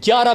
11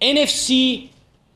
NFC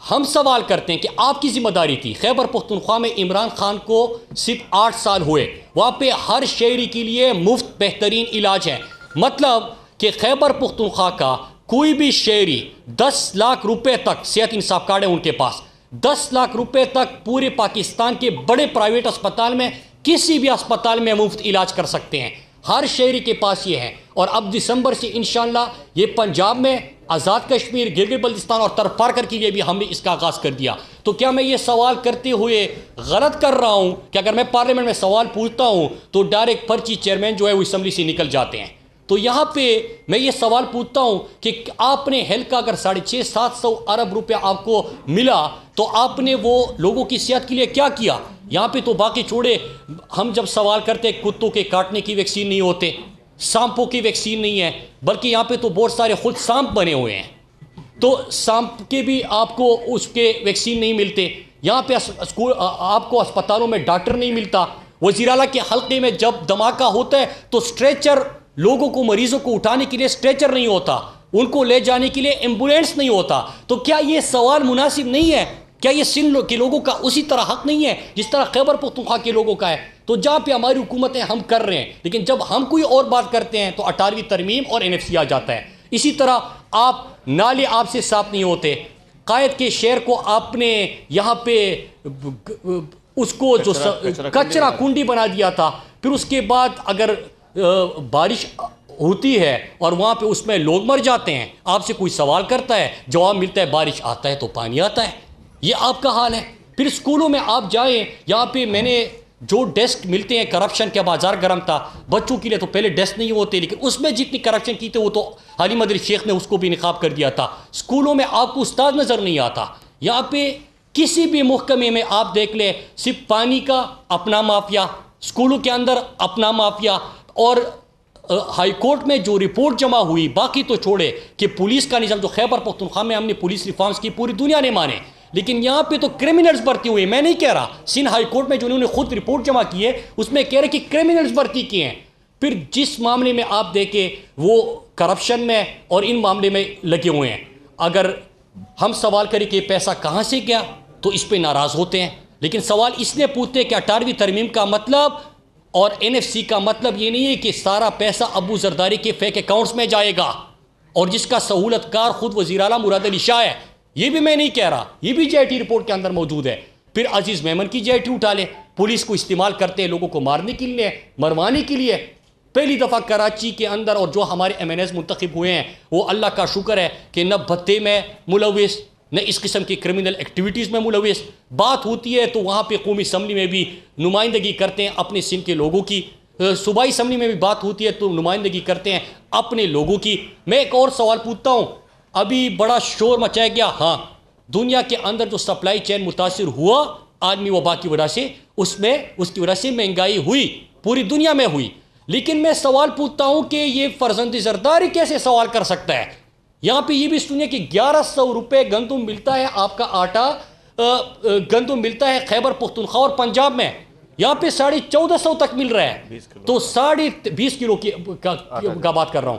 ہم سوال کرتے ہیں کہ آپ کی ذمہ داری تھی. خیبر پختونخوا میں عمران خان کو صرف 8 سال ہوئے, وہاں پہ ہر شہری کے لیے مفت بہترین علاج ہے. مطلب کہ خیبر پختونخوا کا کوئی بھی شہری 10 لاکھ روپے تک صحت انصاف کارڈ ہے ان کے پاس, 10 لاکھ روپے تک پورے پاکستان کے بڑے پرائیویٹ اسپتال میں کسی بھی اسپتال میں مفت علاج کر سکتے ہیں. ہر شہری کے پاس یہ ہے. اور اب دسمبر سے انشاءاللہ یہ پنجاب میں, آزاد کشمیر, گلگت بلتستان اور تر پارکر کے لیے بھی ہم نے اس کا آغاز کر دیا. تو کیا میں یہ سوال کرتے ہوئے غلط کر رہا ہوں کہ اگر میں پارلیمنٹ میں سوال پوچھتا ہوں تو ڈائریکٹ پرچی چیئرمین جو ہے وہ اسمبلی سے نکل جاتے ہیں؟ تو یہاں پہ میں یہ سوال پوچھتا ہوں کہ آپ نے ہیلتھ کا اگر 650-700 ارب روپے آپ کو ملا تو آپ نے وہ لوگوں کی صحت کے لیے کیا کیا؟ یہاں پہ تو باقی چھوڑے, ہم جب سوال کرتے کتوں کے کاٹنے کی ویکسین نہیں ہوتے, سانپوں کی ویکسین نہیں ہے, بلکہ یہاں پہ تو بہت سارے خود سانپ بنے ہوئے ہیں, تو سانپ کے بھی آپ کو اس کے ویکسین نہیں ملتے. یہاں پہ آپ کو اسپتالوں میں ڈاکٹر نہیں ملتا. وزیر اعلیٰ کے حلقے میں جب دھماکہ ہوتا ہے تو اسٹریچر, لوگوں کو, مریضوں کو اٹھانے کے لیے اسٹریچر نہیں ہوتا, ان کو لے جانے کے لیے ایمبولینس نہیں ہوتا. تو کیا یہ سوال مناسب نہیں ہے؟ کیا یہ سندھ کے لوگوں کا اسی طرح حق نہیں ہے جس طرح خیبر پختونخوا کے لوگوں کا ہے؟ تو جہاں پہ ہماری حکومتیں ہم کر رہے ہیں, لیکن جب ہم کوئی اور بات کرتے ہیں تو 18ویں ترمیم اور NFC آ جاتا ہے. اسی طرح آپ نالے آپ سے صاف نہیں ہوتے. قائد کے شہر کو آپ نے یہاں پہ اس کو جو کچرا کنڈی بنا دیا تھا, پھر اس کے بعد اگر بارش ہوتی ہے اور وہاں پہ اس میں لوگ مر جاتے ہیں, آپ سے کوئی سوال کرتا ہے, جواب ملتا ہے بارش آتا ہے تو پانی آتا ہے. یہ آپ کا حال ہے. پھر اسکولوں میں آپ جائیں, یہاں پہ میں نے جو ڈیسک ملتے ہیں, کرپشن کا بازار گرم تھا, بچوں کے لیے تو پہلے ڈیسک نہیں ہوتے, لیکن اس میں جتنی کرپشن کی تھی وہ تو حالی مدری شیخ نے اس کو بھی نقاب کر دیا تھا. اسکولوں میں آپ کو استاد نظر نہیں آتا. یہاں پہ کسی بھی محکمے میں آپ دیکھ لیں, صرف پانی کا اپنا مافیا, اسکولوں کے اندر اپنا مافیا, اور ہائی کورٹ میں جو رپورٹ جمع ہوئی, باقی تو چھوڑے کہ پولیس کا نظام جو خیبر پختونخوا میں ہم نے پولیس ریفارمز کی پوری دنیا نے مانے, لیکن یہاں پہ تو کرمنلز بھرتی ہوئے. میں نہیں کہہ رہا, سندھ ہائی کورٹ میں جو انہوں نے خود رپورٹ جمع کی ہے اس میں کہہ رہے کہ کرمنلز بھرتی کیے ہیں. پھر جس معاملے میں آپ دیکھیں وہ کرپشن میں اور ان معاملے میں لگے ہوئے ہیں. اگر ہم سوال کریں کہ پیسہ کہاں سے گیا تو اس پہ ناراض ہوتے ہیں, لیکن سوال اس لیے پوچھتے ہیں کہ 18ویں ترمیم کا مطلب اور NFC کا مطلب یہ نہیں ہے کہ سارا پیسہ ابو زرداری کے فیک اکاؤنٹس میں جائے گا, اور جس کا سہولت کار خود وزیر اعلیٰ مراد علی شاہ ہے. یہ بھی میں نہیں کہہ رہا, یہ بھی JIT رپورٹ کے اندر موجود ہے. پھر عزیز میمن کی JIT اٹھا لیں, پولیس کو استعمال کرتے ہیں لوگوں کو مارنے کے لیے, مروانے کے لیے. پہلی دفعہ کراچی کے اندر اور جو ہمارے MNAs منتخب ہوئے ہیں وہ اللہ کا شکر ہے کہ نہ بھتے میں ملوث, نہ اس قسم کی کرمنل ایکٹیویٹیز میں ملوث. بات ہوتی ہے تو وہاں پہ قومی اسمبلی میں بھی نمائندگی کرتے ہیں اپنے سندھ کے لوگوں کی, صوبائی اسمبلی میں بھی بات ہوتی ہے تو نمائندگی کرتے ہیں اپنے لوگوں کی. میں ایک اور سوال پوچھتا ہوں, ابھی بڑا شور مچایا گیا, ہاں دنیا کے اندر جو سپلائی چین متاثر ہوا عالمی وبا کی وجہ سے, اس کی وجہ سے مہنگائی ہوئی, پوری دنیا میں ہوئی. لیکن میں سوال پوچھتا ہوں کہ یہ فرزند زرداری کیسے سوال کر سکتا ہے؟ یہاں پہ یہ بھی سنیے کہ 1100 روپے گندم ملتا ہے, آپ کا آٹا گندم ملتا ہے خیبر پختونخوا اور پنجاب میں, یہاں پہ 1450 تک مل رہا ہے. تو 20 کلو کا بات کر رہا ہوں,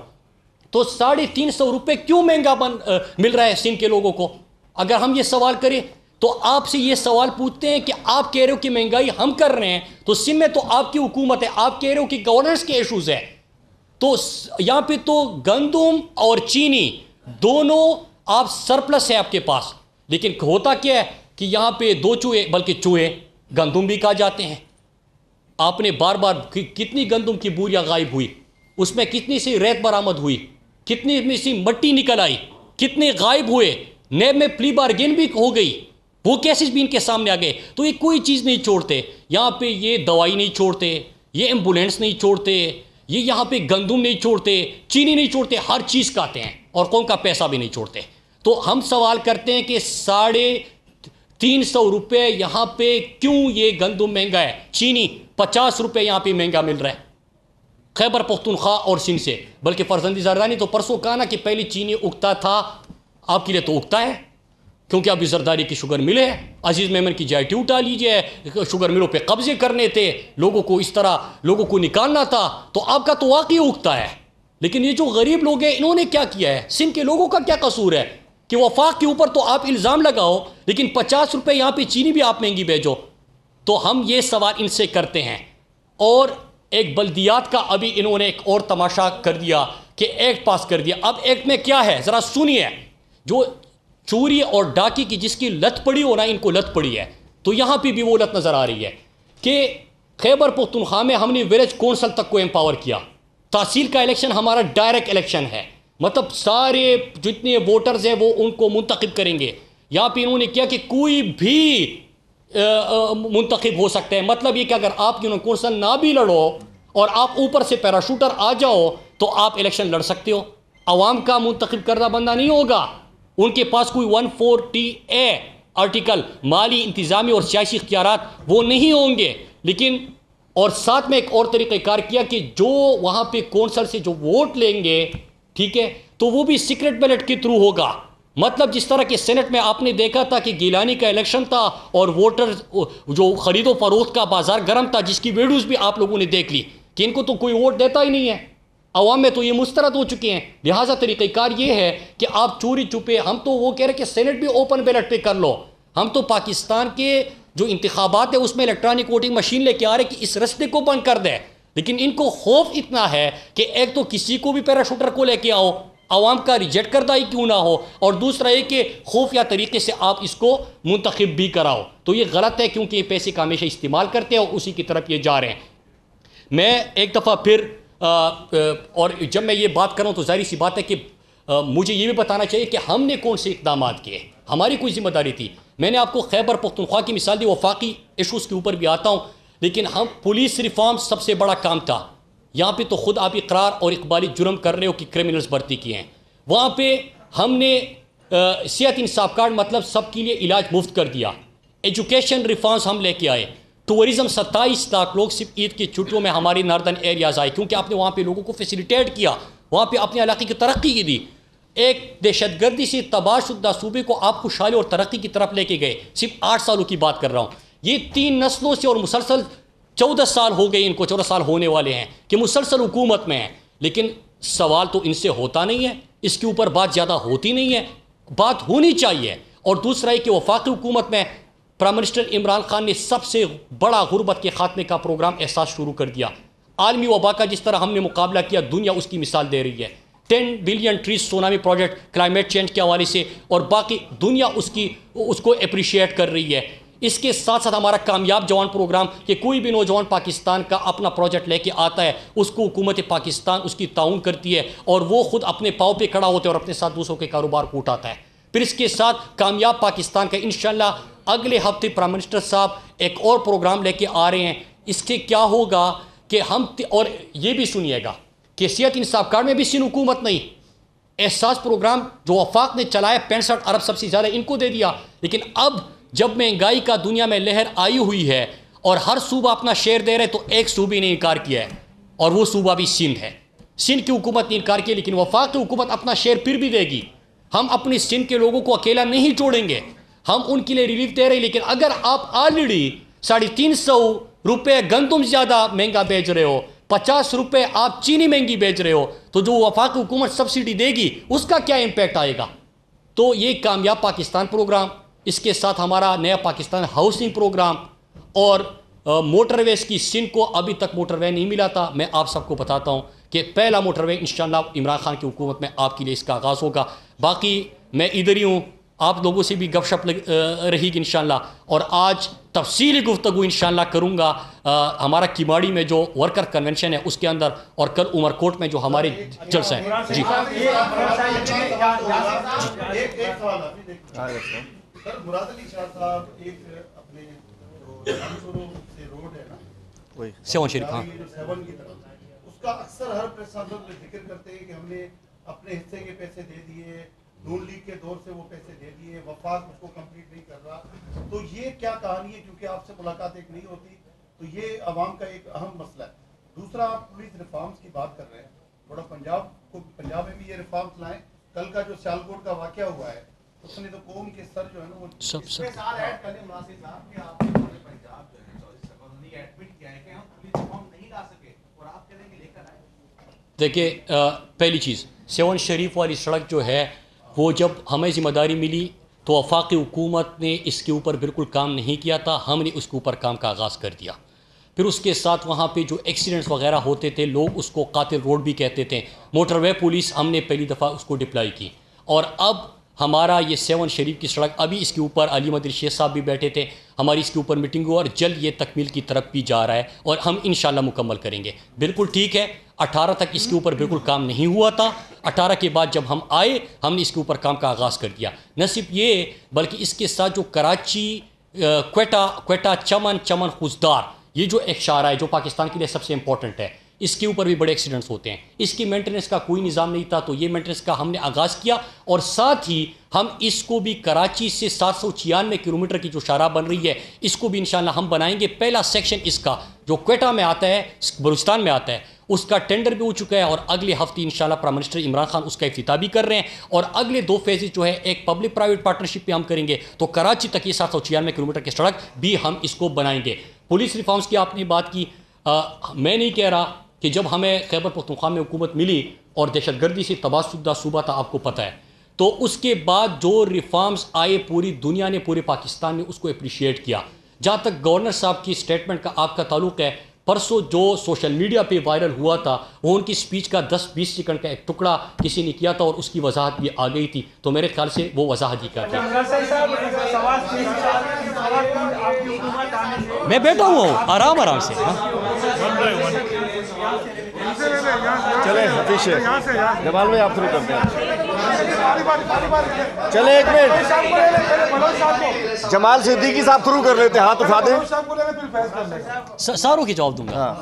تو 350 روپے کیوں مہنگا مل رہا ہے سندھ کے لوگوں کو؟ اگر ہم یہ سوال کریں تو آپ سے یہ سوال پوچھتے ہیں کہ آپ کہہ رہے ہو کہ مہنگائی ہم کر رہے ہیں, تو سندھ میں تو آپ کی حکومت ہے, آپ کہہ رہے ہو کہ گورننس کے ایشوز ہے. تو یہاں پہ تو گندم اور چینی دونوں آپ سرپلس ہے آپ کے پاس, لیکن ہوتا کیا ہے کہ یہاں پہ 2 چوہے بلکہ چوہے گندم بھی کھا جاتے ہیں. آپ نے بار بار کتنی گندم کی بوریاں غائب ہوئی, اس میں کتنی سی ریت برآمد ہوئی, کتنی میں سی مٹی نکل آئی, کتنے غائب ہوئے, نیب میں پلی بارگین بھی ہو گئی, وہ کیسز بھی ان کے سامنے آ گئے. تو یہ کوئی چیز نہیں چھوڑتے, یہاں پہ یہ دوائی نہیں چھوڑتے, یہ ایمبولینس نہیں چھوڑتے, یہ یہاں پہ گندم نہیں چھوڑتے, چینی نہیں چھوڑتے, ہر چیز کھاتے ہیں اور قوم کا پیسہ بھی نہیں چھوڑتے. تو ہم سوال کرتے ہیں کہ 350 روپے یہاں پہ کیوں یہ گندم مہنگا ہے؟ چینی 50 روپے یہاں پہ مہنگا مل رہا ہے خیبر پختونخوا اور سندھ سے. بلکہ فرزندی زرداری تو پرسوں کہا نا کہ پہلی چینی اگتا تھا, آپ کے لیے تو اگتا ہے کیونکہ ابھی زرداری کی شوگر مل ہے. عزیز میمن کی JIT اٹھا لیجئے, شوگر ملوں پہ قبضے کرنے تھے, لوگوں کو اس طرح لوگوں کو نکالنا تھا, تو آپ کا تو واقعی اگتا ہے. لیکن یہ جو غریب لوگ ہیں انہوں نے کیا کیا ہے؟ سندھ کے لوگوں کا کیا قصور ہے کہ وفاق کے اوپر تو آپ الزام لگاؤ لیکن 50 روپے یہاں پہ چینی بھی آپ مہنگی بھیجو. تو ہم یہ سوال ان سے کرتے ہیں. اور ایک بلدیات کا ابھی انہوں نے ایک اور تماشا کر دیا کہ ایکٹ پاس کر دیا. اب ایکٹ میں کیا ہے ذرا سنیے. جو چوری اور ڈاکی کی جس کی لت پڑی ہو نا، ان کو لت پڑی ہے. تو یہاں پہ بھی وہ لت نظر آ رہی ہے کہ خیبر پختونخوا میں ہم نے ولیج کونسل تک کو امپاور کیا. تحصیل کا الیکشن ہمارا ڈائریکٹ الیکشن ہے، مطلب سارے جتنے ووٹرز ہیں وہ ان کو منتخب کریں گے. یہاں پہ انہوں نے کیا کہ کوئی بھی منتخب ہو سکتے ہیں. مطلب یہ کہ اگر آپ یونین کونسل نہ بھی لڑو اور آپ اوپر سے پیراشوٹر آ جاؤ تو آپ الیکشن لڑ سکتے ہو. عوام کا منتخب کردہ بندہ نہیں ہوگا. ان کے پاس کوئی 140A آرٹیکل مالی، انتظامی اور سیاسی اختیارات وہ نہیں ہوں گے. لیکن اور ساتھ میں ایک اور طریقہ کار کیا کہ جو وہاں پہ کونسل سے جو ووٹ لیں گے، ٹھیک ہے، تو وہ بھی سیکرٹ بیلٹ کے تھرو ہوگا. مطلب جس طرح کہ سینٹ میں آپ نے دیکھا تھا کہ گیلانی کا الیکشن تھا اور ووٹر جو خرید و فروخت کا بازار گرم تھا، جس کی ویڈیوز بھی آپ لوگوں نے دیکھ لی کہ ان کو تو کوئی ووٹ دیتا ہی نہیں ہے. عوام میں تو یہ مسترد ہو چکے ہیں. لہٰذا طریقہ کار یہ ہے کہ آپ چوری چھپے، ہم تو وہ کہہ رہے کہ سینٹ بھی اوپن بیلٹ پہ کر لو. ہم تو پاکستان کے جو انتخابات ہیں اس میں الیکٹرانک ووٹنگ مشین لے کے آ رہے کہ اس رستے کو بند کر دے. لیکن ان کو خوف اتنا ہے کہ ایک تو کسی کو بھی پیراشوٹر کو لے کے آؤ، عوام کا ریجیکٹ کردہ ہی کیوں نہ ہو، اور دوسرا یہ کہ خفیہ طریقے سے آپ اس کو منتخب بھی کراؤ. تو یہ غلط ہے کیونکہ یہ پیسے کا ہمیشہ استعمال کرتے ہیں اور اسی کی طرف یہ جا رہے ہیں. میں ایک دفعہ پھر اور جب میں یہ بات کروں تو ظاہری سی بات ہے کہ مجھے یہ بھی بتانا چاہیے کہ ہم نے کون سے اقدامات کیے، ہماری کوئی ذمہ داری تھی. میں نے آپ کو خیبر پختونخوا کی مثال دی، وفاقی ایشوز کے اوپر بھی آتا ہوں. لیکن ہم پولیس ریفارم سب سے بڑا کام تھا. یہاں پہ تو خود آپ اقرار اور اقبالی جرم کر رہے ہو کہ کرمنلز بھرتی کیے ہیں. وہاں پہ ہم نے صحت انصاف کارڈ مطلب سب کے لیے علاج مفت کر دیا. ایجوکیشن ریفارمز ہم لے کے آئے. ٹورزم 27 لاکھ لوگ صرف عید کی چھٹیوں میں ہماری ناردرن ایریاز آئے کیونکہ آپ نے وہاں پہ لوگوں کو فیسیلیٹیٹ کیا، وہاں پہ اپنے علاقے کی ترقی کی دی. ایک دہشت گردی سے تباہ شدہ صوبے کو آپ خوشحالی اور ترقی کی طرف لے کے گئے. صرف 8 سالوں کی بات کر رہا ہوں. یہ 3 نسلوں سے اور مسلسل 14 سال ہو گئے، ان کو 14 سال ہونے والے ہیں کہ مسلسل حکومت میں ہیں. لیکن سوال تو ان سے ہوتا نہیں ہے، اس کے اوپر بات زیادہ ہوتی نہیں ہے. بات ہونی چاہیے. اور دوسرا یہ کہ وفاقی حکومت میں پرائم منسٹر عمران خان نے سب سے بڑا غربت کے خاتمے کا پروگرام احساس شروع کر دیا. عالمی وبا کا جس طرح ہم نے مقابلہ کیا، دنیا اس کی مثال دے رہی ہے. 10 billion trees tsunami project climate change کے حوالے سے، اور باقی دنیا اس کو اپریشیٹ کر رہی ہے. اس کے ساتھ ساتھ ہمارا کامیاب جوان پروگرام کہ کوئی بھی نوجوان پاکستان کا اپنا پروجیکٹ لے کے آتا ہے، اس کو حکومت پاکستان اس کی تعاون کرتی ہے اور وہ خود اپنے پاؤں پہ کھڑا ہوتا ہے اور اپنے ساتھ دوسروں کے کاروبار کو اٹھاتا ہے. پھر اس کے ساتھ کامیاب پاکستان کا انشاءاللہ اگلے ہفتے پرائم منسٹر صاحب ایک اور پروگرام لے کے آ رہے ہیں. اس سے کیا ہوگا کہ ہم اور یہ بھی سنیے گا کہ صحت انصاف کارڈ میں بھی سن حکومت نہیں. احساس پروگرام جو وفاق نے چلایا 65 ارب سب سے زیادہ ان کو دے دیا. لیکن اب جب مہنگائی کا دنیا میں لہر آئی ہوئی ہے اور ہر صوبہ اپنا شیئر دے رہے تو ایک صوبے نے انکار کیا ہے اور وہ صوبہ بھی سندھ ہے. سندھ کی حکومت نے انکار کیا، لیکن وفاق کی حکومت اپنا شیئر پھر بھی دے گی. ہم اپنی سندھ کے لوگوں کو اکیلا نہیں چھوڑیں گے، ہم ان کے لیے ریلیف دے رہے ہیں. لیکن اگر آپ آلریڈی 350 روپے گندم زیادہ مہنگا بیچ رہے ہو، 50 روپے آپ چینی مہنگی بیچ رہے ہو، تو جو وفاق حکومت سبسڈی دے گی اس کا کیا امپیکٹ آئے گا؟ تو یہ کامیاب پاکستان پروگرام، اس کے ساتھ ہمارا نیا پاکستان ہاؤسنگ پروگرام اور موٹر ویز کی سندھ کو ابھی تک موٹر وے نہیں ملا تھا. میں آپ سب کو بتاتا ہوں کہ پہلا موٹر وے انشاءاللہ عمران خان کی حکومت میں آپ کے لیے اس کا آغاز ہوگا. باقی میں ادھر ہی ہوں، آپ لوگوں سے بھی گپ شپ رہی گی انشاءاللہ. اور آج تفصیلی گفتگو انشاءاللہ کروں گا ہمارا کیماڑی میں جو ورکر کنونشن ہے اس کے اندر، اور کل عمر کوٹ میں جو ہمارے جلسہ ہیں. جی سر، مراد علی شاہ صاحب ایک اپنے سے روڈ ہے نا سیون شریف، ہاں 7 کی طرف، اس کا اکثر ہر پریس کانفرنس میں ذکر کرتے ہیں کہ ہم نے اپنے حصے کے پیسے دے دیے، نون لیگ کے دور سے وہ پیسے دے دیے، وفاق اس کو کمپلیٹ نہیں کر رہا. تو یہ کیا کہانی ہے؟ کیونکہ آپ سے ملاقات ایک نہیں ہوتی، تو یہ عوام کا ایک اہم مسئلہ ہے. دوسرا، آپ پولیس ریفارمز کی بات کر رہے ہیں، تھوڑا پنجاب میں بھی یہ ریفارمز لائیں. کل کا جو سیالکوٹ کا واقعہ ہوا ہے اس نے تو قوم کے سر جو ہے نا وہ سب سال ایڈ کرنے مناسب صاحب کہ آپ نے پنجاب جو ہے 24 سیکنڈ نے ایڈمٹ کیا ہے کہ ہم پولیس ریفارم نہیں لا سکے اور آپ کہہ رہے ہیں کہ لے کر آئے. دیکھیں، پہلی چیز 7 شریف والی سڑک جو ہے وہ جب ہمیں ذمہ داری ملی تو وفاقی حکومت نے اس کے اوپر بالکل کام نہیں کیا تھا، ہم نے اس کے اوپر کام کا آغاز کر دیا۔ پھر اس کے ساتھ وہاں پہ جو ایکسیڈنٹس وغیرہ ہوتے تھے، لوگ اس کو قاتل روڈ بھی کہتے تھے، موٹر وے پولیس ہم نے پہلی دفعہ اس کو ڈپلائی کی، اور اب ہمارا یہ 7 شریف کی سڑک، ابھی اس کے اوپر علی مدری شیخ صاحب بھی بیٹھے تھے، ہماری اس کے اوپر میٹنگ ہو اور جلد یہ تکمیل کی طرف بھی جا رہا ہے اور ہم انشاءاللہ مکمل کریں گے۔ بالکل ٹھیک ہے، 18 تک اس کے اوپر بالکل کام نہیں ہوا تھا، 18 کے بعد جب ہم آئے ہم نے اس کے اوپر کام کا آغاز کر دیا۔ نہ صرف یہ بلکہ اس کے ساتھ جو کراچی کوئٹہ چمن خوزدار، یہ جو ایک شاہراہ ہے جو پاکستان کے لیے سب سے امپورٹنٹ ہے، اس کے اوپر بھی بڑے ایکسیڈنٹس ہوتے ہیں، اس کی مینٹیننس کا کوئی نظام نہیں تھا، تو یہ مینٹیننس کا ہم نے آغاز کیا، اور ساتھ ہی ہم اس کو بھی کراچی سے 796 کلومیٹر کی جو شاہراہ بن رہی ہے اس کو بھی انشاءاللہ ہم بنائیں گے۔ پہلا سیکشن اس کا جو کوئٹہ میں آتا ہے، بلوچستان میں آتا ہے، اس کا ٹینڈر بھی ہو چکا ہے، اور اگلے ہفتے انشاءاللہ پرائم منسٹر عمران خان اس کا افتتاح بھی کر رہے ہیں، اور اگلے 2 فیزز جو ہے ایک پبلک پرائیویٹ پارٹنرشپ پہ ہم کریں گے، تو کراچی تک یہ 796 کلومیٹر کی سڑک بھی ہم اس کو بنائیں گے۔ پولیس ریفارمز کی آپ نے بات کی، میں نہیں کہہ رہا کہ جب ہمیں خیبر پختونخوا میں حکومت ملی اور دہشت گردی سے تباہ شدہ صوبہ تھا، آپ کو پتہ ہے، تو اس کے بعد جو ریفارمز آئے پوری دنیا نے، پورے پاکستان نے اس کو اپریشیٹ کیا۔ جہاں تک گورنر صاحب کی سٹیٹمنٹ کا آپ کا تعلق ہے، پرسوں جو سوشل میڈیا پہ وائرل ہوا تھا وہ ان کی سپیچ کا 10-20 سیکنڈ کا ایک ٹکڑا کسی نے کیا تھا اور اس کی وضاحت بھی آ گئی تھی، تو میرے خیال سے وہ وضاحت ہی کا تھی۔ میں بیٹھا ہوا ہوں آرام سے۔ چلے حفیظ جمال میں آپ شروع کرتے ہیں۔ چلے ایک منٹ، جمال صدیقی صاحب شروع کر لیتے ہیں، ہاتھ اٹھا دیں۔ ساروں کی جواب دوں گا۔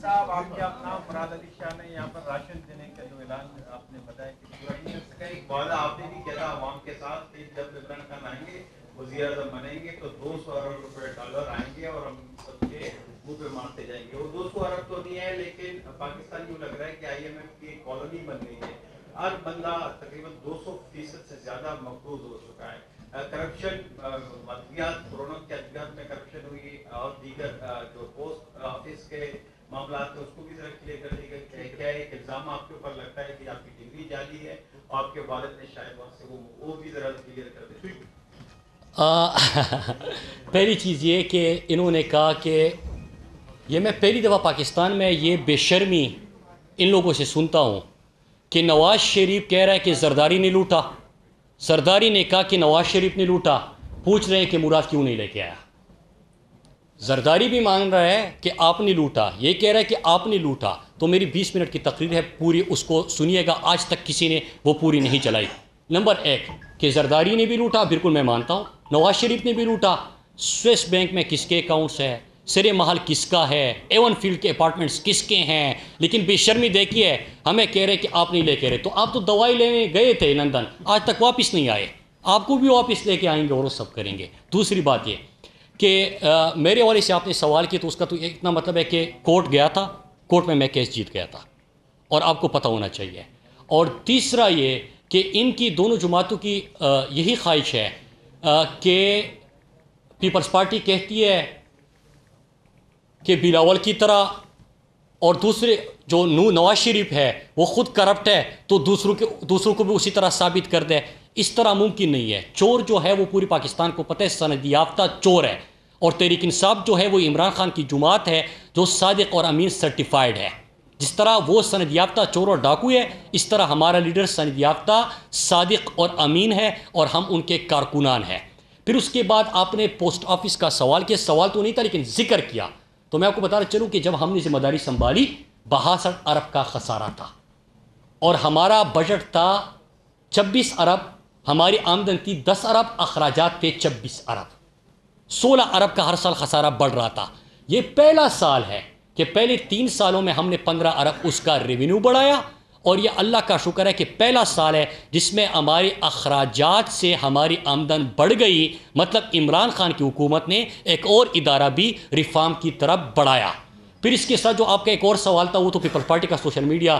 صاحب آپ کے اپنا مراد علی شاہ نے یہاں پر راشن دینے کا جو اعلان آپ نے بتایا کہ پورا ایک وعدہ آپ نے بھی کیا تھا عوام کے ساتھ کہ جب عمران خان آئیں گے وزیر اعظم بنیں گے تو 200 ارب روپے ڈالر آئیں گے اور ہم سب کے منہ پہ مارتے جائیں گے۔ وہ 200 ارب تو نہیں ہے، لیکن پاکستان یوں لگ رہا ہے کہ IMF کی کالونی بن گئی ہے، ہر بندہ تقریباً 200% سے زیادہ مقبوض ہو چکا ہے۔ کرپشن، ادویات، کورونا کے ادویات میں کرپشن ہوئی اور دیگر جو پوسٹ آفس کے معاملات ہیں اس کو بھی ذرا کلیئر کر دیے گئے۔ کیا ایک الزام آپ کے اوپر لگتا ہے کہ آپ کی ڈگری جعلی ہے اور آپ کے والد نے شاید وہاں سے وہ بھی ذرا کلیئر کر دیں۔ پہلی چیز یہ کہ انہوں نے کہا کہ یہ میں پہلی دفعہ پاکستان میں یہ بے شرمی ان لوگوں سے سنتا ہوں کہ نواز شریف کہہ رہا ہے کہ زرداری نے لوٹا، زرداری نے کہا کہ نواز شریف نے لوٹا، پوچھ رہے ہیں کہ مراد کیوں نہیں لے کے آیا۔ زرداری بھی مان رہا ہے کہ آپ نے لوٹا، یہ کہہ رہا ہے کہ آپ نے لوٹا، تو میری 20 منٹ کی تقریر ہے پوری، اس کو سنیے گا، آج تک کسی نے وہ پوری نہیں چلائی۔ نمبر 1 کہ زرداری نے بھی لوٹا، بالکل میں مانتا ہوں، نواز شریف نے بھی لوٹا، سویس بینک میں کس کے اکاؤنٹس ہے، سرے محل کس کا ہے، ایون فیلڈ کے اپارٹمنٹس کس کے ہیں، لیکن بے شرمی دیکھیے ہمیں کہہ رہے کہ آپ نہیں لے کے رہے، تو آپ تو دوائی لینے گئے تھے لندن، آج تک واپس نہیں آئے، آپ کو بھی واپس لے کے آئیں گے اور وہ سب کریں گے۔ دوسری بات یہ کہ میرے والے سے آپ نے سوال کیا تو اس کا تو اتنا مطلب ہے کہ کورٹ گیا تھا، کورٹ میں میں کیس جیت گیا تھا، اور آپ کو پتہ ہونا چاہیے۔ اور تیسرا یہ کہ ان کی دونوں جماعتوں کی یہی خواہش ہے کہ پیپلز پارٹی کہتی ہے کہ بلاول کی طرح، اور دوسرے جو نواز شریف ہے وہ خود کرپٹ ہے تو دوسروں کو بھی اسی طرح ثابت کر دے۔ اس طرح ممکن نہیں ہے۔ چور جو ہے وہ پوری پاکستان کو پتہ ہے سند یافتہ چور ہے، اور تحریک انصاف جو ہے وہ عمران خان کی جماعت ہے جو صادق اور امین سرٹیفائیڈ ہے۔ جس طرح وہ سند یافتہ چور اور ڈاکو ہے، اس طرح ہمارا لیڈر سند یافتہ صادق اور امین ہے اور ہم ان کے کارکنان ہیں۔ پھر اس کے بعد آپ نے پوسٹ آفس کا سوال کیا، سوال تو نہیں تھا لیکن ذکر کیا، تو میں آپ کو بتانا چلوں کہ جب ہم نے ذمہ داری سنبھالی 62 ارب کا خسارہ تھا اور ہمارا بجٹ تھا 26 ارب، ہماری آمدن تھی 10 ارب، اخراجات تھے 26 ارب، 16 ارب کا ہر سال خسارہ بڑھ رہا تھا۔ یہ پہلا سال ہے کہ پہلے 3 سالوں میں ہم نے 15 ارب اس کا ریونیو بڑھایا، اور یہ اللہ کا شکر ہے کہ پہلا سال ہے جس میں ہمارے اخراجات سے ہماری آمدن بڑھ گئی، مطلب عمران خان کی حکومت نے ایک اور ادارہ بھی ریفارم کی طرف بڑھایا۔ پھر اس کے ساتھ جو آپ کا ایک اور سوال تھا وہ تو پیپل پارٹی کا سوشل میڈیا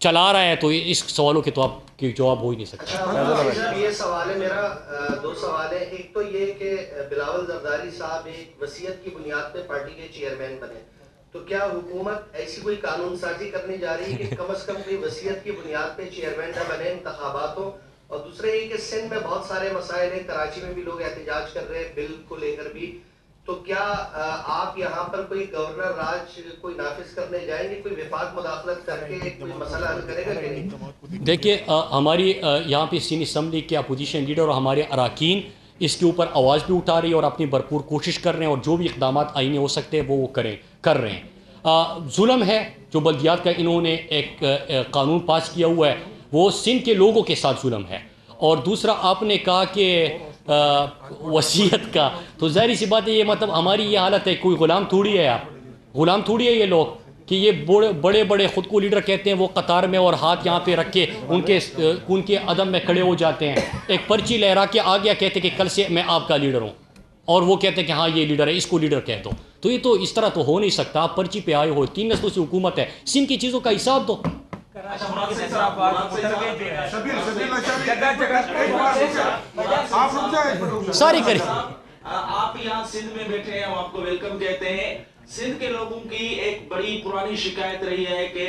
چلا رہا ہے، تو اس سوالوں کے تو آپ کے جواب ہو ہی نہیں سکتے۔ یہ سوال ہے میرا، 2 سوال ہیں۔ ایک تو یہ کہ بلاول زرداری صاحب ایک وصیت کی بنیاد پہ پارٹی کے چیئرمین بنے، تو کیا حکومت ایسی کوئی قانون سازی کرنے جا رہی ہے کہ کم از کم کوئی وصیت کی بنیاد پہ چیئرمین نہ بنے انتخابات ہوں؟ اور دوسرا یہ کہ سندھ میں بہت سارے مسائل ہیں، کراچی میں بھی لوگ احتجاج کر رہے ہیں بل کو لے کر بھی، تو کیا آپ یہاں پر کوئی گورنر راج کوئی نافذ کرنے جائیں گے، کوئی وفاق مداخلت کر کے کوئی مسئلہ حل کرے گا کہ نہیں؟ دیکھیے ہماری یہاں پہ سندھ اسمبلی کے اپوزیشن لیڈر اور ہمارے اراکین اس کے اوپر آواز بھی اٹھا رہی ہے اور اپنی بھرپور کوشش کر رہے ہیں، اور جو بھی اقدامات آئینی ہو سکتے ہیں وہ کر رہے ہیں۔ ظلم ہے جو بلدیات کا انہوں نے ایک قانون پاس کیا ہوا ہے، وہ سندھ کے لوگوں کے ساتھ ظلم ہے۔ اور دوسرا آپ نے کہا کہ وصیت کا، تو ظاہری سی بات ہے یہ مطلب ہماری یہ حالت ہے، کوئی غلام تھوڑی ہے، آپ غلام تھوڑی ہے یہ لوگ کہ یہ بڑے بڑے خود کو لیڈر کہتے ہیں، وہ قطار میں اور ہاتھ یہاں پہ رکھ کے ان کے عدم میں کھڑے ہو جاتے ہیں، ایک پرچی لہرا کے آ گیا کہتے کہ کل سے میں آپ کا لیڈر ہوں، اور وہ کہتے ہیں کہ ہاں یہ لیڈر ہے، اس کو لیڈر کہہ دو۔ تو یہ تو اس طرح تو ہو نہیں سکتا، آپ پرچی پہ آئے ہو، 3 نسلوں سے حکومت ہے، سندھ کی چیزوں کا حساب دو۔ ساری کری آپ یہاں سندھ میں بیٹھے ہیں، آپ کو ویلکم کہتے ہیں۔ سندھ کے لوگوں کی ایک بڑی پرانی شکایت رہی ہے کہ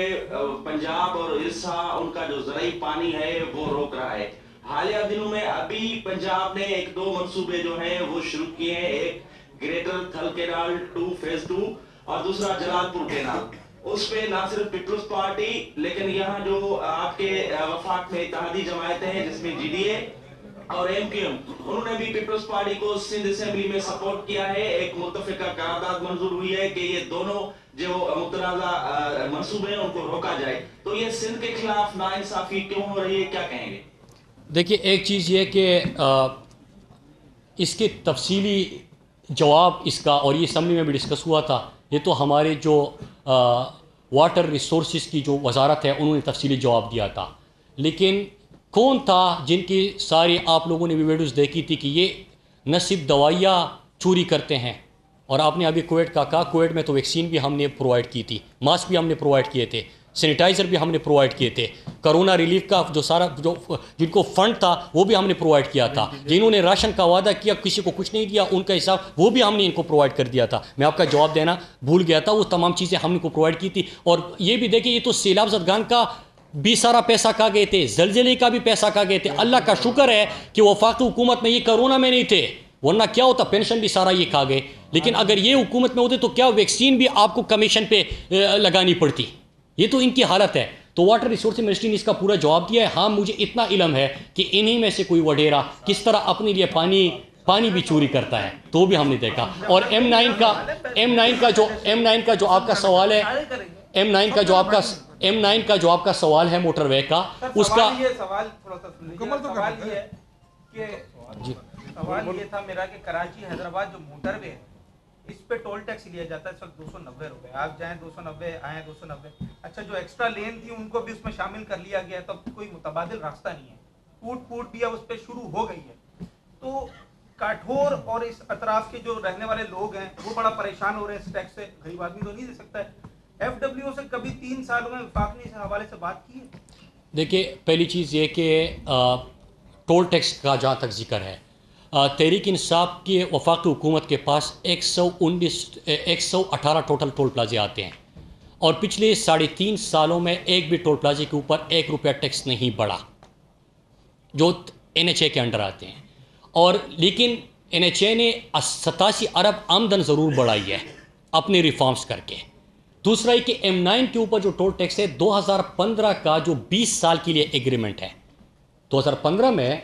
پنجاب اور ارسا ان کا جو زرعی پانی ہے وہ روک رہا ہے۔ حالیہ دنوں میں ابھی پنجاب نے 1-2 منصوبے جو ہیں وہ شروع کیے ہیں، ایک گریٹر تھل کینال 2 فیز 2 اور دوسرا جلال پور کینال۔ اس پہ نہ صرف پیپلز پارٹی لیکن یہاں جو آپ کے وفاق میں اتحادی جماعتیں ہیں جس میں GDA اور MQM، انہوں نے بھی پیپلز پارٹی کو سندھ اسمبلی میں سپورٹ کیا ہے۔ ایک متفقہ قرارداد منظور ہوئی ہے کہ یہ دونوں جو متنازع منصوبے ہیں ان کو روکا جائے۔ تو یہ سندھ کے خلاف ناانصافی کیوں ہو رہی ہے، کیا کہیں گے؟ دیکھیے ایک چیز یہ کہ اس کے تفصیلی جواب اس کا، اور یہ اسمبلی میں بھی ڈسکس ہوا تھا، یہ تو ہمارے جو واٹر ریسورسز کی جو وزارت ہے انہوں نے تفصیلی جواب دیا تھا، لیکن کون تھا جن کی ساری آپ لوگوں نے بھی ویڈیوز دیکھی تھی کہ یہ نہ صرف دوائیاں چوری کرتے ہیں، اور آپ نے ابھی کویت کا کہا، کویت میں تو ویکسین بھی ہم نے پرووائڈ کی تھی، ماسک بھی ہم نے پرووائڈ کیے تھے، سینیٹائزر بھی ہم نے پرووائڈ کیے تھے، کرونا ریلیف کا جو سارا جو جن کو فنڈ تھا وہ بھی ہم نے پرووائڈ کیا تھا، جنہوں نے راشن کا وعدہ کیا کسی کو کچھ نہیں دیا ان کا حساب وہ بھی ہم نے ان کو پرووائڈ کر دیا تھا۔ میں آپ کا جواب دینا بھول گیا تھا، وہ تمام چیزیں ہم نے کو پرووائڈ کی تھی۔ اور یہ بھی دیکھیں، یہ تو سیلاب زدگان کا بھی سارا پیسہ کھا گئے تھے، زلزلے کا بھی پیسہ کھا گئے تھے۔ اللہ کا شکر ہے کہ وفاقی حکومت میں یہ کرونا میں نہیں تھے، ورنہ کیا ہوتا، پینشن بھی سارا یہ کھا گئے۔ لیکن اگر یہ حکومت میں ہوتے تو کیا ویکسین بھی آپ کو کمیشن پہ لگانی پڑتی۔ یہ تو ان کی حالت ہے۔ تو واٹر ریسورس منسٹری نے اس کا پورا جواب دیا ہے۔ ہاں مجھے اتنا علم ہے کہ انہی میں سے کوئی وڈیرا کس طرح اپنے لیے پانی بھی چوری کرتا ہے، تو بھی ہم نے دیکھا۔ اور M9 کا جو آپ کا سوال ہے، M9 کا جو آپ کا سوال ہے موٹر وے کا، اس کا سوال تھوڑا سا سن لیجیے۔ سوال یہ ہے کہ سوال یہ تھا میرا کہ کراچی حیدرآباد جو موٹر وے ہے اس پہ ٹول ٹیکس لیا جاتا ہے اس وقت 290 روپے، آپ جائیں 290 آئیں 290۔ اچھا جو ایکسٹرا لین تھی ان کو بھی اس میں شامل کر لیا گیا ہے، تو کوئی متبادل راستہ نہیں ہے، پوٹ بھی اب اس پہ شروع ہو گئی ہے۔ تو کاٹھور اور اس اطراف کے جو رہنے والے لوگ ہیں وہ بڑا پریشان ہو رہے ہیں اس ٹیکس سے، غریب آدمی تو نہیں دے سکتا ہے۔ FWO سے کبھی 3 سالوں میں وفاق نے اس حوالے سے بات کی ہے؟ دیکھیے پہلی چیز یہ کہ ٹول ٹیکس کا جہاں تک ذکر ہے، تحریک انصاف کی وفاقی حکومت کے پاس 118 ٹوٹل ٹول پلازے آتے ہیں، اور پچھلے 3.5 سالوں میں ایک بھی ٹول پلازے کے اوپر 1 روپیہ ٹیکس نہیں بڑھا جو NHA کے انڈر آتے ہیں۔ اور لیکن NHA نے 87 ارب آمدن ضرور بڑھائی ہے اپنے ریفارمز کر کے۔ دوسرا یہ کہ M9 کے اوپر جو ٹول ٹیکس ہے 2015 کا جو 20 سال کے لیے ایگریمنٹ ہے، 2015 میں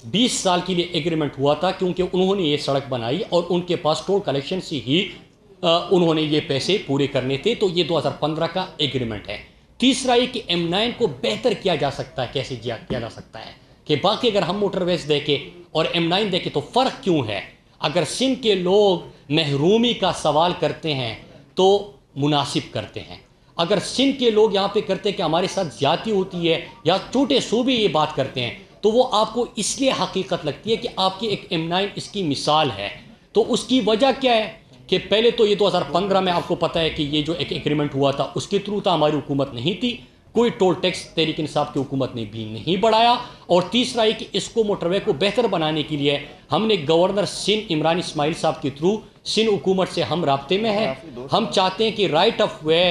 20 سال کے لیے ایگریمنٹ ہوا تھا، کیونکہ انہوں نے یہ سڑک بنائی اور ان کے پاس ٹول کلیکشن سے ہی انہوں نے یہ پیسے پورے کرنے تھے، تو یہ 2015 کا ایگریمنٹ ہے۔ تیسرا یہ کہ M9 کو بہتر کیا جا سکتا ہے، کیسے کیا جا سکتا ہے کہ باقی اگر ہم موٹر ویز دیکھیں اور M9 دیکھیں تو فرق کیوں ہے۔ اگر سندھ کے لوگ محرومی کا سوال کرتے ہیں تو مناسب کرتے ہیں، اگر سندھ کے لوگ یہاں پہ کرتے ہیں کہ ہمارے ساتھ زیادتی ہوتی ہے یا چھوٹے صوبے یہ بات کرتے ہیں، تو وہ آپ کو اس لیے حقیقت لگتی ہے کہ آپ کی ایک M9 اس کی مثال ہے۔ تو اس کی وجہ کیا ہے کہ پہلے تو یہ 2015 میں آپ کو پتہ ہے کہ یہ جو ایک ایگریمنٹ ہوا تھا اس کے تھرو تھا، ہماری حکومت نہیں تھی، کوئی ٹول ٹیکس تحریک انصاف کی حکومت نے بھی نہیں بڑھایا. اور تیسرا ہے کہ اس کو موٹر وے کو بہتر بنانے کے لیے ہم نے گورنر سندھ عمران اسماعیل صاحب کے تھرو سندھ حکومت سے ہم رابطے میں ہیں. ہم چاہتے ہیں کہ رائٹ آف وے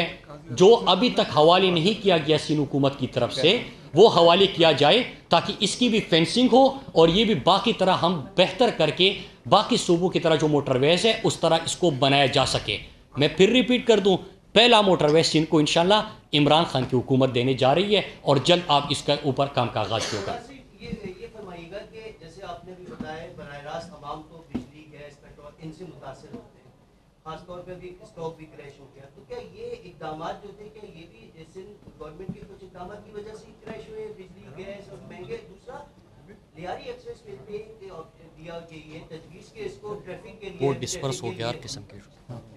جو ابھی تک حوالے نہیں کیا گیا سندھ حکومت کی طرف سے وہ حوالے کیا جائے تاکہ اس کی بھی فینسنگ ہو اور یہ بھی باقی طرح ہم بہتر کر کے باقی صوبوں کی طرح جو موٹر ویز ہے اس طرح اس کو بنایا جا سکے. میں پھر ریپیٹ کر دوں, پہلا موٹر وے سندھ کو انشاءاللہ عمران خان کی حکومت دینے جا رہی ہے اور جلد آپ اس کا اوپر کام کا آغاز کیے گا. یہ فرمائیے گا کہ جیسے آپ نے بھی بتایا براہ راست عوام تو بجلی گیس پیٹرول ان سے متاثر ہوتے ہیں, خاص طور پہ بھی اسٹاک بھی کریش ہو گیا, تو کیا یہ اقدامات جو تھے کہ یہ بھی سندھ گورنمنٹ کے کچھ اقدامات کی وجہ سے کریش ہوئے بجلی گیس اور مہنگے؟ دوسرا لیاری ایکسپریس وے پہ دیا کہ یہ تجویز کے اس کو ٹریفک کے لیے وہ ڈسپرس ہو گیا قسم کے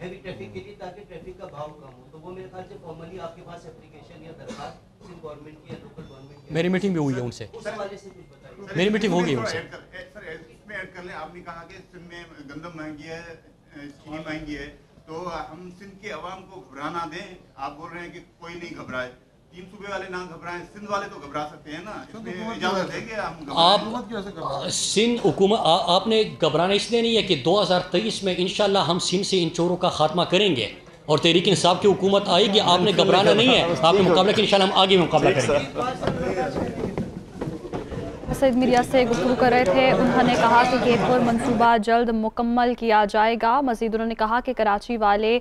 ہیوی ٹریفک کے لیے تاکہ ٹریفک کا بھاؤ کم ہو, تو وہ میرے خیال سے فارملی آپ کے پاس اپلیکیشن یا درخواست سندھ گورنمنٹ کی یا لوکل گورنمنٹ کی میری میٹنگ بھی ہوئی ہے ان سے, اس حوالے سے کچھ بتائیے. میری میٹنگ ہو گئی ان سے. سر اس میں ایڈ کر لیں, آپ نے کہا کہ سندھ میں گندم مہنگی ہے, چینی مہنگی ہے, تو ہم سندھ کے عوام کو گھبرانا دیں. آپ بول رہے ہیں کہ کوئی نہیں گھبرائے, 3 صوبے والے نہ گھبرائیں, سندھ والے تو گھبرا سکتے ہیں نا, اس میں اجازت ہے کہ ہم آپ سندھ حکومت آپ نے گھبرانا اس لیے نہیں ہے کہ 2023 میں انشاءاللہ ہم سندھ سے ان چوروں کا خاتمہ کریں گے اور تحریک انصاف کی حکومت آئے گی. آپ نے گھبرانا نہیں ہے, آپ نے مقابلہ کہ انشاءاللہ ہم آگے مقابلہ کریں گے. سعید میڈیا سے گفتگو کر رہے تھے, انہوں نے کہا کہ گیٹ پر منصوبہ جلد مکمل کیا جائے گا. مزید انہوں نے کہا کہ کراچی والے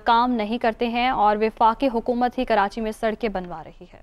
کام نہیں کرتے ہیں اور وفاقی حکومت ہی کراچی میں سڑکیں بنوا رہی ہے.